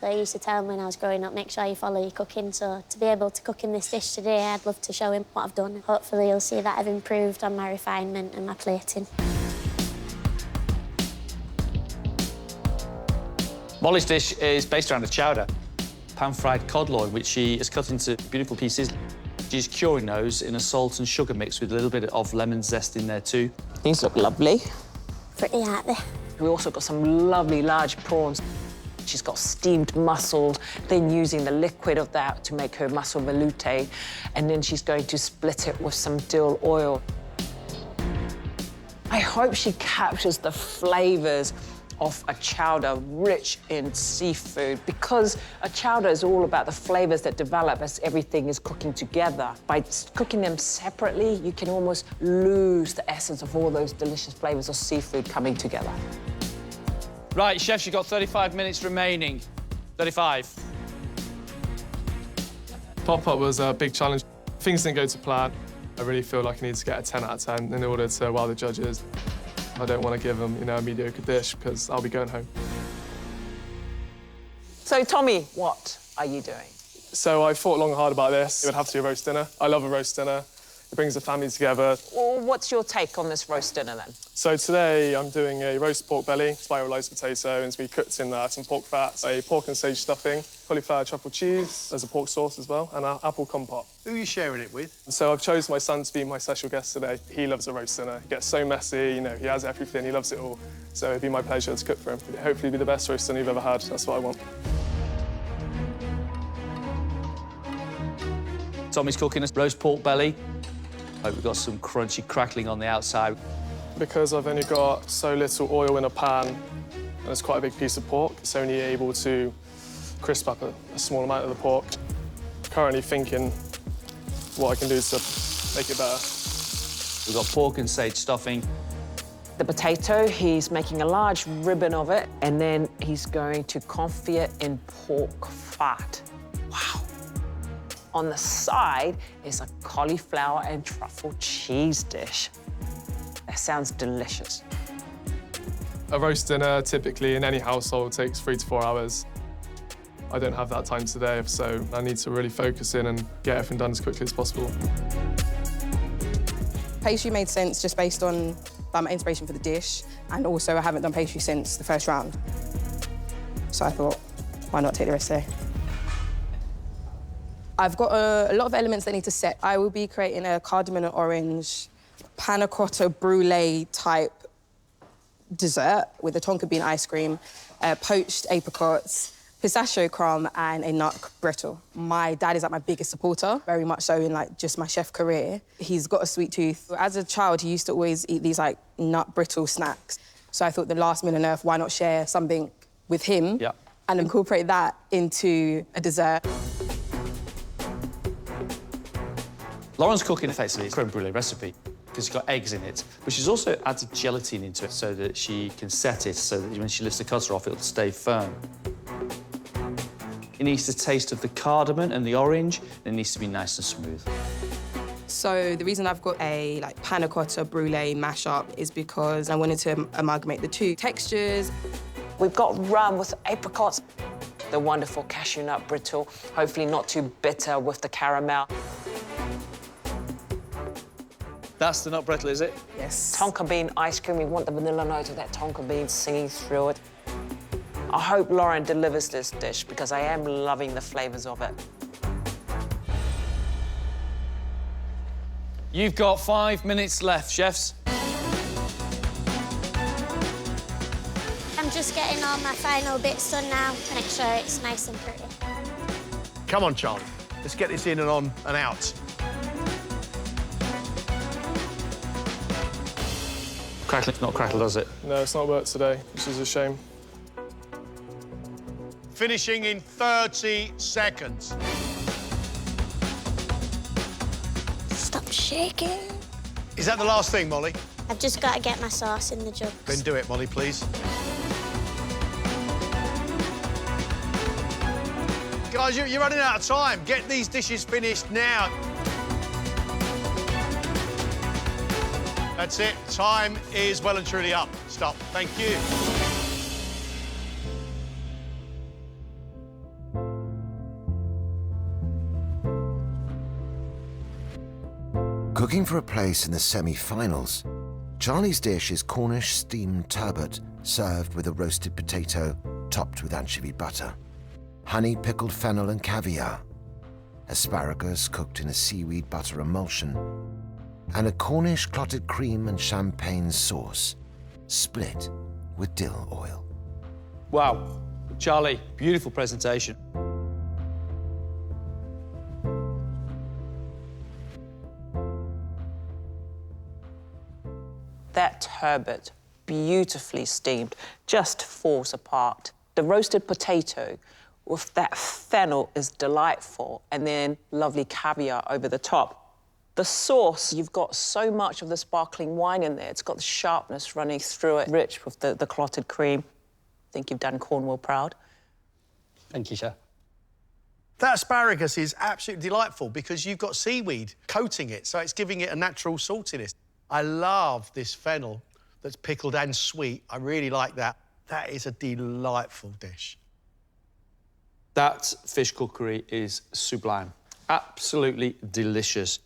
So I used to tell him when I was growing up, make sure you follow your cooking. So to be able to cook in this dish today, I'd love to show him what I've done. Hopefully you'll see that I've improved on my refinement and my plating. Molly's dish is based around a chowder. Pan-fried cod loin, which she has cut into beautiful pieces. She's curing those in a salt and sugar mix with a little bit of lemon zest in there too. These look lovely. Pretty, aren't they? We also got some lovely large prawns. She's got steamed mussels, then using the liquid of that to make her mussel velouté, and then she's going to split it with some dill oil. I hope she captures the flavours of a chowder rich in seafood, because a chowder is all about the flavours that develop as everything is cooking together. By cooking them separately, you can almost lose the essence of all those delicious flavours of seafood coming together. Right, chefs, you've got 35 minutes remaining. 35. Pop-up was a big challenge. Things didn't go to plan. I really feel like I need to get a 10 out of 10 in order to wow the judges. I don't want to give them, a mediocre dish, because I'll be going home. So, Tommy, what are you doing? So I thought long and hard about this. It would have to be a roast dinner. I love a roast dinner. It brings the family together. Well, what's your take on this roast dinner, then? So today I'm doing a roast pork belly, spiralised potato, and it's been cooked in some pork fat, a pork and sage stuffing, cauliflower truffle cheese, there's a pork sauce as well, and an apple compote. Who are you sharing it with? So I've chosen my son to be my special guest today. He loves a roast dinner. It gets so messy, he has everything, he loves it all. So it'd be my pleasure to cook for him. Hopefully be the best roast dinner you've ever had. That's what I want. Tommy's cooking a roast pork belly. Hope we've got some crunchy crackling on the outside. Because I've only got so little oil in a pan, and it's quite a big piece of pork, it's only able to crisp up a small amount of the pork. Currently thinking what I can do to make it better. We've got pork and sage stuffing. The potato, he's making a large ribbon of it, and then he's going to confit it in pork fat. Wow. On the side is a cauliflower and truffle cheese dish. That sounds delicious. A roast dinner, typically in any household, takes 3 to 4 hours. I don't have that time today, so I need to really focus in and get everything done as quickly as possible. Pastry made sense just based on my inspiration for the dish, and also I haven't done pastry since the first round. So I thought, why not take the rest today? I've got a lot of elements that need to set. I will be creating a cardamom and orange panna cotta brulee type dessert with a tonka bean ice cream, poached apricots, pistachio crumb, and a nut brittle. My dad is like my biggest supporter, very much so in like just my chef career. He's got a sweet tooth. As a child, he used to always eat these like nut brittle snacks. So I thought the last meal on earth, why not share something with him and incorporate that into a dessert. Lauren's cooking effectively a creme brulee recipe because she's got eggs in it, but she's also added gelatin into it so that she can set it so that when she lifts the cutter off, it'll stay firm. It needs the taste of the cardamom and the orange, and it needs to be nice and smooth. So the reason I've got a like panna cotta brulee mashup is because I wanted to amalgamate the two textures. We've got rum with apricots, the wonderful cashew nut brittle, hopefully not too bitter with the caramel. That's the nut brittle, is it? Yes. Tonka bean ice cream, we want the vanilla note of that tonka bean singing through it. I hope Lauren delivers this dish because I am loving the flavours of it. You've got 5 minutes left, chefs. I'm just getting all my final bits done now to make sure it's nice and pretty. Come on, Charlie. Let's get this in and on and out. Crackling, not crackle, does it? No, it's not worked today, which is a shame. Finishing in 30 seconds. Stop shaking. Is that the last thing, Molly? I've just got to get my sauce in the jug. Then do it, Molly, please. Guys, you're running out of time. Get these dishes finished now. That's it. Time is well and truly up. Stop. Thank you. Cooking for a place in the semi-finals, Charlie's dish is Cornish steamed turbot, served with a roasted potato topped with anchovy butter, honey pickled fennel and caviar, asparagus cooked in a seaweed butter emulsion, and a Cornish clotted cream and champagne sauce, split with dill oil. Wow. Charlie, beautiful presentation. That turbot, beautifully steamed, just falls apart. The roasted potato with that fennel is delightful, and then lovely caviar over the top. The sauce, you've got so much of the sparkling wine in there. It's got the sharpness running through it, rich with the clotted cream. I think you've done Cornwall proud. Thank you, Chef. That asparagus is absolutely delightful because you've got seaweed coating it, so it's giving it a natural saltiness. I love this fennel that's pickled and sweet. I really like that. That is a delightful dish. That fish cookery is sublime. Absolutely delicious.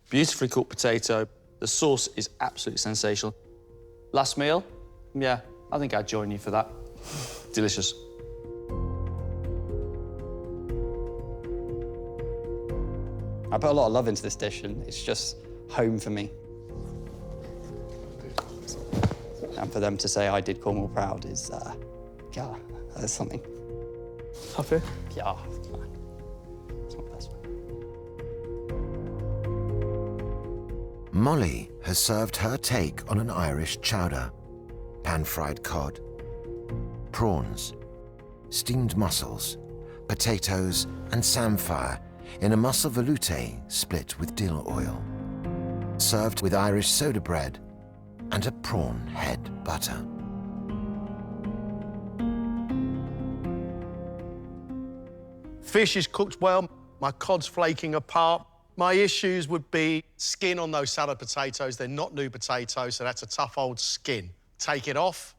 Beautifully cooked potato. The sauce is absolutely sensational. Last meal? Yeah, I think I'd join you for that. Delicious. I put a lot of love into this dish, and it's just home for me. And for them to say I did Cornwall proud is, yeah, that's something. Happy? Yeah. Molly has served her take on an Irish chowder, pan-fried cod, prawns, steamed mussels, potatoes and samphire in a mussel veloute split with dill oil, served with Irish soda bread and a prawn head butter. Fish is cooked well, my cod's flaking apart. My issues would be skin on those salad potatoes. They're not new potatoes, so that's a tough old skin. Take it off,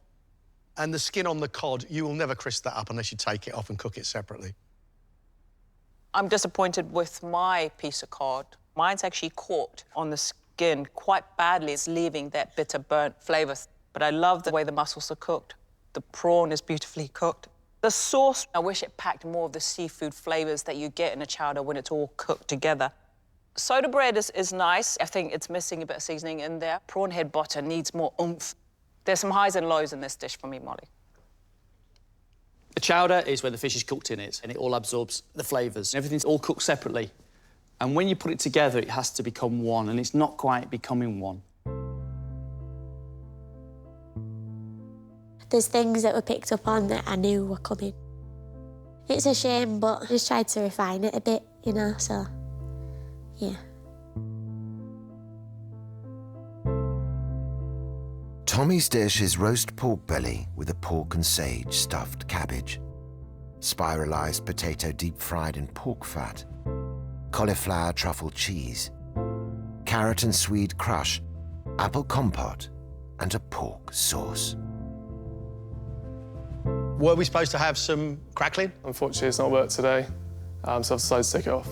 And the skin on the cod, you will never crisp that up unless you take it off and cook it separately. I'm disappointed with my piece of cod. Mine's actually caught on the skin quite badly. It's leaving that bitter, burnt flavour. But I love the way the mussels are cooked. The prawn is beautifully cooked. The sauce, I wish it packed more of the seafood flavours that you get in a chowder when it's all cooked together. Soda bread is nice. I think it's missing a bit of seasoning in there. Prawn head butter needs more oomph. There's some highs and lows in this dish for me, Molly. The chowder is where the fish is cooked in it, and it all absorbs the flavours. Everything's all cooked separately. And when you put it together, it has to become one, and it's not quite becoming one. There's things that were picked up on that I knew were coming. It's a shame, but I just tried to refine it a bit, you know, so, yeah. Tommy's dish is roast pork belly with a pork and sage stuffed cabbage, spiralized potato deep-fried in pork fat, cauliflower truffle cheese, carrot and swede crush, apple compote, and a pork sauce. Were we supposed to have some crackling? Unfortunately, it's not worked today, so I've decided to take it off.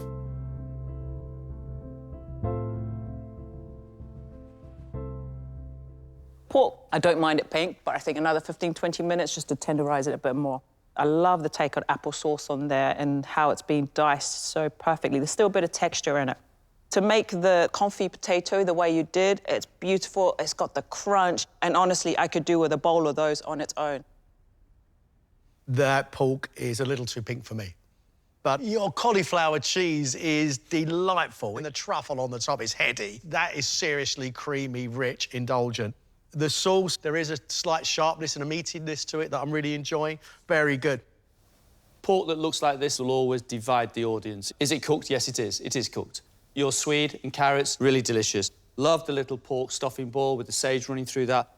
Pork, I don't mind it pink, but I think another 15, 20 minutes just to tenderise it a bit more. I love the take on apple sauce on there and how it's been diced so perfectly. There's still a bit of texture in it. To make the confit potato the way you did, it's beautiful, it's got the crunch, and honestly, I could do with a bowl of those on its own. That pork is a little too pink for me. But your cauliflower cheese is delightful, and the truffle on the top is heady. That is seriously creamy, rich, indulgent. The sauce, there is a slight sharpness and a meatiness to it that I'm really enjoying. Very good. Pork that looks like this will always divide the audience. Is it cooked? Yes, it is. It is cooked. Your swede and carrots, really delicious. Love the little pork stuffing ball with the sage running through that.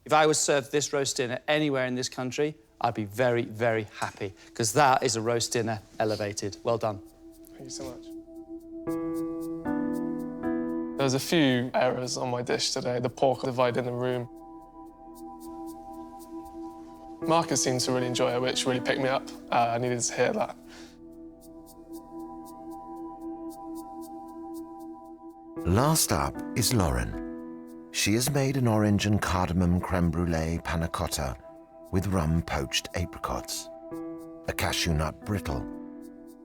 If I was served this roast dinner anywhere in this country, I'd be very, very happy, because that is a roast dinner elevated. Well done. Thank you so much. There's a few errors on my dish today. The pork divided in the room. Marcus seemed to really enjoy it, which really picked me up. I needed to hear that. Last up is Lauren. She has made an orange and cardamom creme brulee panna cotta with rum-poached apricots, a cashew nut brittle,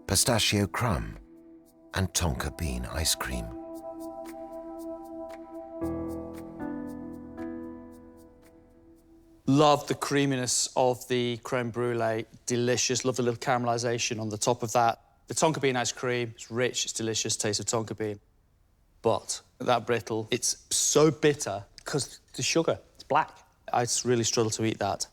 pistachio crumb, and tonka bean ice cream. Love the creaminess of the creme brulee, delicious. Love the little caramelisation on the top of that. The tonka bean ice cream, it's rich, it's delicious, taste of tonka bean. But that brittle, it's so bitter because the sugar, it's black. I just really struggle to eat that.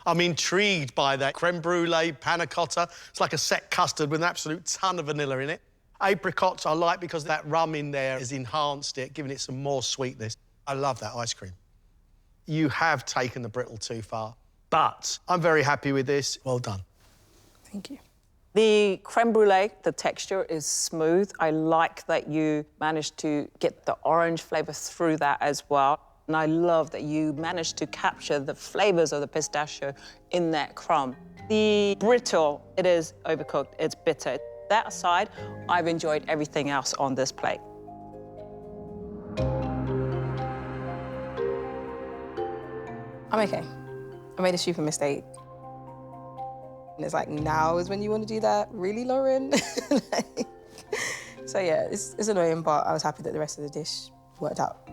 I'm intrigued by that creme brulee, panna cotta. It's like a set custard with an absolute ton of vanilla in it. Apricots I like because that rum in there has enhanced it, giving it some more sweetness. I love that ice cream. You have taken the brittle too far, but I'm very happy with this. Well done. Thank you. The creme brulee, the texture is smooth. I like that you managed to get the orange flavour through that as well. And I love that you managed to capture the flavours of the pistachio in that crumb. The brittle, it is overcooked, it's bitter. That aside, I've enjoyed everything else on this plate. I'm okay. I made a stupid mistake. And it's like, now is when you want to do that? Really, Lauren? So yeah, it's annoying, but I was happy that the rest of the dish worked out.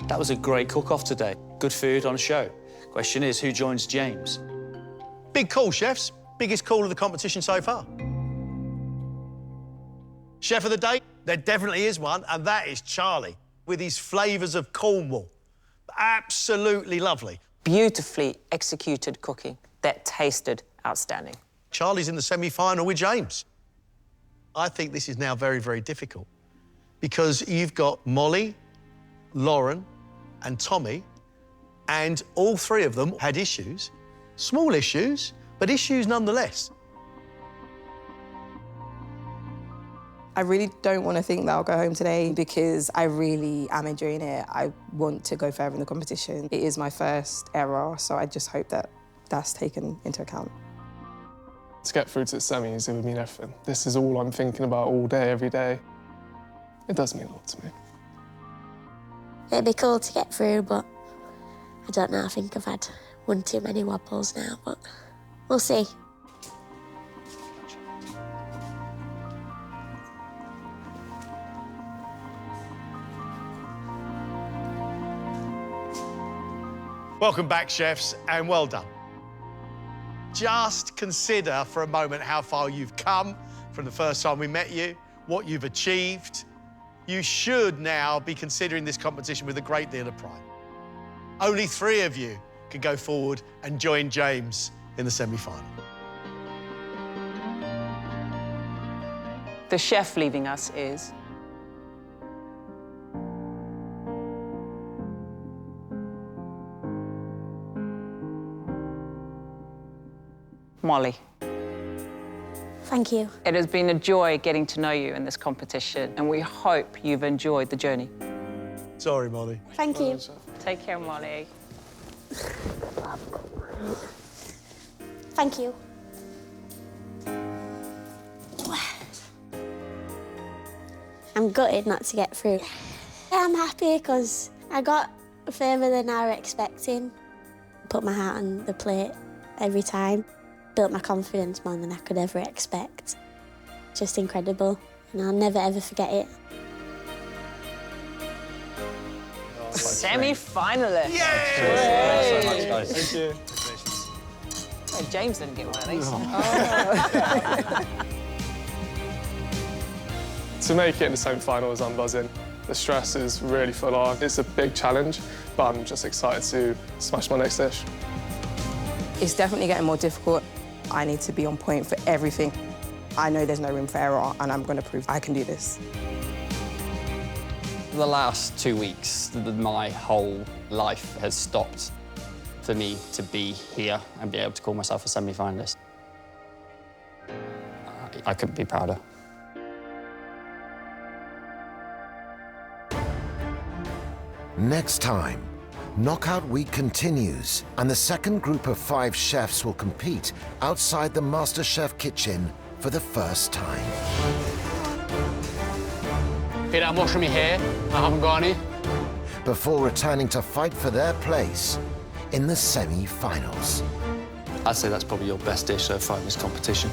That was a great cook-off today. Good food on a show. Question is, who joins James? Big call, chefs. Biggest call of the competition so far. Chef of the day? There definitely is one, and that is Charlie, with his flavours of Cornwall. Absolutely lovely. Beautifully executed cooking that tasted outstanding. Charlie's in the semi-final with James. I think this is now very, very difficult because you've got Molly, Lauren, and Tommy, and all three of them had issues. Small issues, but issues nonetheless. I really don't want to think that I'll go home today because I really am enjoying it. I want to go further in the competition. It is my first error, so I just hope that that's taken into account. To get through to the semis, it would mean everything. This is all I'm thinking about all day, every day. It does mean a lot to me. It'd be cool to get through, but I don't know. I think I've had one too many wobbles now, but we'll see. Welcome back, chefs, and well done. Just consider for a moment how far you've come from the first time we met you, what you've achieved. You should now be considering this competition with a great deal of pride. Only 3 of you can go forward and join James in the semi-final. The chef leaving us is Molly. Thank you. It has been a joy getting to know you in this competition, and we hope you've enjoyed the journey. Sorry, Molly. Thank you. Take care, Molly. Thank you. I'm gutted not to get through. I'm happy because I got further than I was expecting. Put my heart on the plate every time. Built my confidence more than I could ever expect. Just incredible, and I'll never ever forget it. Semi-finalist. Thanks so much, guys. Thank you. Oh, James didn't get one of these. To make it in the semi-finals, I'm buzzing. The stress is really full on. It's a big challenge, but I'm just excited to smash my next dish. It's definitely getting more difficult. I need to be on point for everything. I know there's no room for error, and I'm going to prove I can do this. The last 2 weeks, my whole life has stopped for me to be here and be able to call myself a semi-finalist. I couldn't be prouder. Next time, Knockout Week continues, and the second group of 5 chefs will compete outside the MasterChef kitchen for the first time. Peter, I'm washing my hair. I haven't got any. Before returning to fight for their place in the semi-finals. I'd say that's probably your best dish so far in this competition.